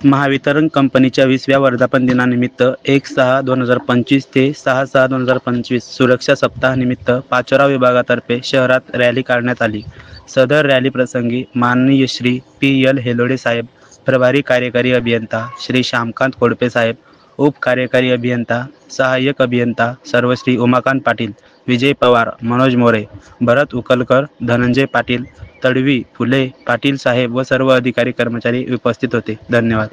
महावितरण कंपनीच्या 20व्या वर्धापन दिनानिमित्त 1/6/2025 ते 6/6/2025 सुरक्षा सप्ताहानिमित्त पाचोरा विभागातर्फे शहरात रॅली काढण्यात आली। सदर रॅली प्रसंगी माननीय श्री पी.एल. हेलोडे साहेब, प्रभारी कार्यकारी अभियंता श्री श्यामकांत कोडपे साहेब, उप कार्यकारी अभियंता, सहाय्यक अभियंता सर्वश्री उमाकांत पाटील, विजय पवार, मनोज मोरे, भरत उकलकर, धनंजय पाटील, तडवी, फुले, पाटील साहेब व सर्व अधिकारी कर्मचारी उपस्थित होते। धन्यवाद।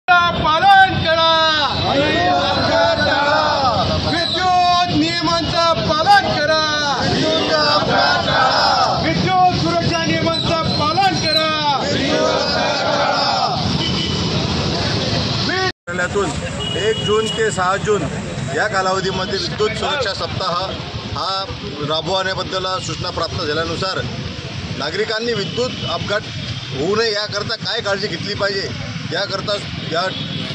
पालन करा, विद्युत नियमांचं पालन करा, विद्युत सुरक्षा नियमांचं पालन करा। 1 जून ते 6 जून या कालावधीमध्ये विद्युत सुरक्षा सप्ताह हा राबवण्याबद्दल सूचना प्राप्त झाल्यानुसार नागरिकांनी विद्युत अपघात होऊ नये याकरता काय काळजी घेतली पाहिजे याकरता या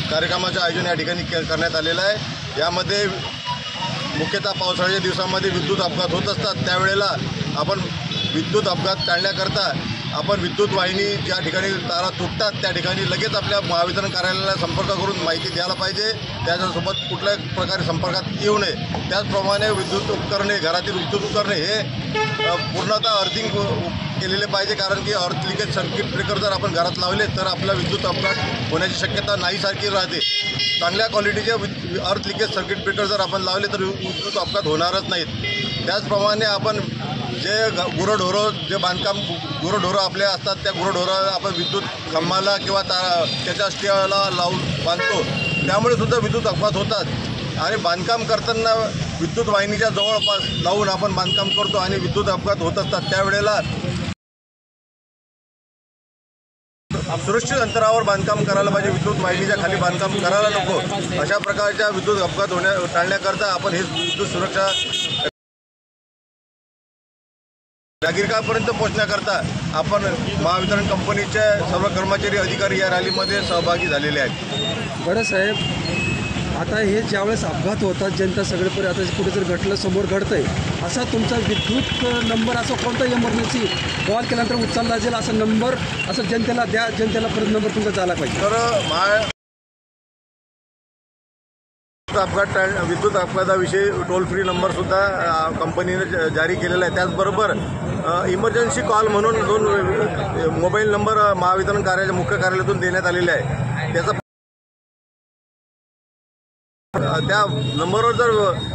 कार्यक्रमाचं आयोजन या ठिकाणी करण्यात आलेलं आहे। यामध्ये मुख्यतः पावसाळ्याच्या दिवसांमध्ये विद्युत अपघात होत असतात, त्यावेळेला आपण विद्युत अपघात टाळण्याकरता आपण विद्युत वाहिनी ज्या ठिकाणी तारा तुटतात त्या ठिकाणी लगेच आपल्या महावितरण कार्यालयाला संपर्क करून माहिती द्यायला पाहिजे। त्याच्यासोबत कुठल्याही प्रकारे संपर्कात येऊ नये। त्याचप्रमाणे विद्युत उपकरणे, घरातील विद्युत उपकरणे हे पूर्णतः अर्थिंग केलेले पाहिजे, कारण की अर्थ लिकेज सर्किट ब्रेकर जर आपण घरात लावले तर आपला विद्युत अपघात होण्याची शक्यता नाहीसारखी राहते। चांगल्या क्वालिटीचे अर्थ लिकेज सर्किट ब्रेकर जर आपण लावले तर विद्युत अपघात होणारच नाहीत। त्याचप्रमाणे आपण जे गुरंढोरं जे बांधकाम गुरंढोरं आपले असतात त्या गुरंढोरं आपण विद्युत खांबाला किंवा त्याच्या स्टेला लावून बांधतो, त्यामुळे सुद्धा विद्युत अपघात होतात। आणि बांधकाम करताना विद्युत वाहिनीच्या जवळपास लावून आपण बांधकाम करतो आणि विद्युत अपघात होत असतात, त्यावेळेला सुरक्षित अंतरावर बांधकाम करायला पाहिजे, विद्युत वाहिनीच्या खाली बांधकाम करायला नको। अशा प्रकारच्या विद्युत अपघात टाळण्याकरता आपण हे विद्युत सुरक्षा नागरिकांपर्यंत पोहोचण्याकरता आपण महावितरण कंपनीचे सर्व कर्मचारी अधिकारी या रॅलीमध्ये सहभागी झालेले आहेत। बरं साहेब, आता हे ज्यावेळेस अपघात होतात जनता सगळीकडे, आता कुठे जर घटलं समोर घडतं आहे, असा तुमचा विद्युत नंबर असा कोणता इमर्जन्सी कॉल केल्यानंतर उचलला जाईल असा नंबर असं जनतेला द्या, जनतेला परत नंबर तुमचा झाला पाहिजे। तर विद्युत अपघाताविषयी टोल फ्री नंबरसुद्धा कंपनीने जारी केलेला आहे। त्याचबरोबर इमर्जन्सी कॉल म्हणून 2 मोबाईल नंबर महावितरण कार्यालय मुख्य कार्यालयातून देण्यात आलेले आहे। त्याचा त्या नंबरवर जर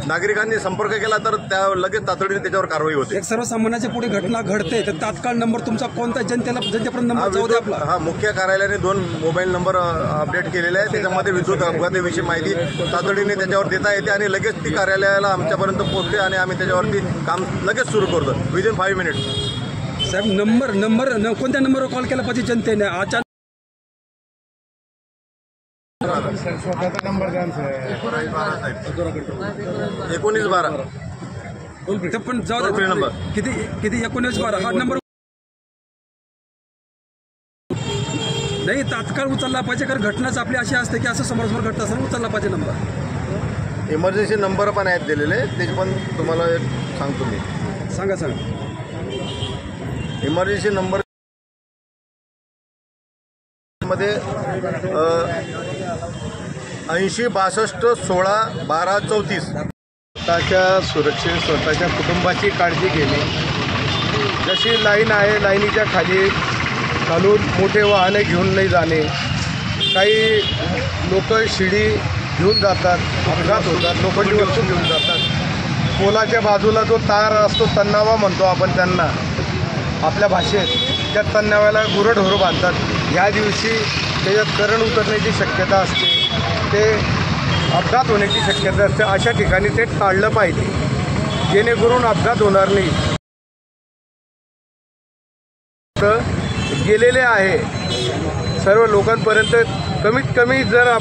नागरिकांनी संपर्क केला तर त्या लगेच तातडीने त्याच्यावर कारवाई होते। एक सर्वसामान्याच्या पुढे घटना घडते तर तात्काळ नंबर तुमचा कोणता जनतेपर्यंत नंबर जाऊ दे आपला? हा, मुख्य कार्यालयाने 2 मोबाईल नंबर अपडेट केलेले आहे, त्याच्यामध्ये विद्युत अपघाताविषयी माहिती तातडीने त्याच्यावर देता येते आणि लगेच ती कार्यालयाला आमच्यापर्यंत पोहोचते आणि आम्ही त्याच्यावरती काम लगेच सुरू करतो विदिन 5 मिनिट्स। साहेब, नंबर कोणत्या नंबरवर कॉल केला पाहिजे जनतेने? अचानक स्वतःचा नंबर द्या, 1912 पण जाऊ दे नंबर किती 1912 हा नंबर नाही, तात्काळ उचलला पाहिजे, कारण घटनाच आपली अशी असते की असं समोर घडत असताना उचलला पाहिजे नंबर। इमर्जन्सी नंबर पण आहेत दिलेले, ते पण तुम्हाला सांगतो मी। सांगा। इमर्जन्सी नंबर मध्ये 80 62 16 12 34। स्वतःच्या सुरक्षेत स्वतःच्या कुटुंबाची काळजी घेणे। जशी लाईन आहे, लाईनीच्या खालून मोठे वाहने घेऊन नाही जाणे। काही लोक शिडी घेऊन जातात, अपघात होतात, लोखंडी वस्तू घेऊन जातात। पोलाच्या बाजूला जो तार असतो, तन्नावा म्हणतो आपण त्यांना आपल्या भाषेत, त्या तन्नाव्याला गुरंढोरं बांधतात। ह्या दिवशी त्याच्यात करंट उतरण्याची शक्यता असते, ते अपघात होण्याची शक्यता असते। अशा ठिकाणी ते टाळलं पाहिजे, जेणेकरून अपघात होणार नाही। गेलेले आहे सर्व लोकांपर्यंत कमीत कमी जर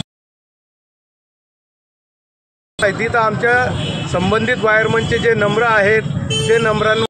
माहिती तर आमच्या संबंधित वायरमनचे जे नंबर आहेत ते नंबरांवर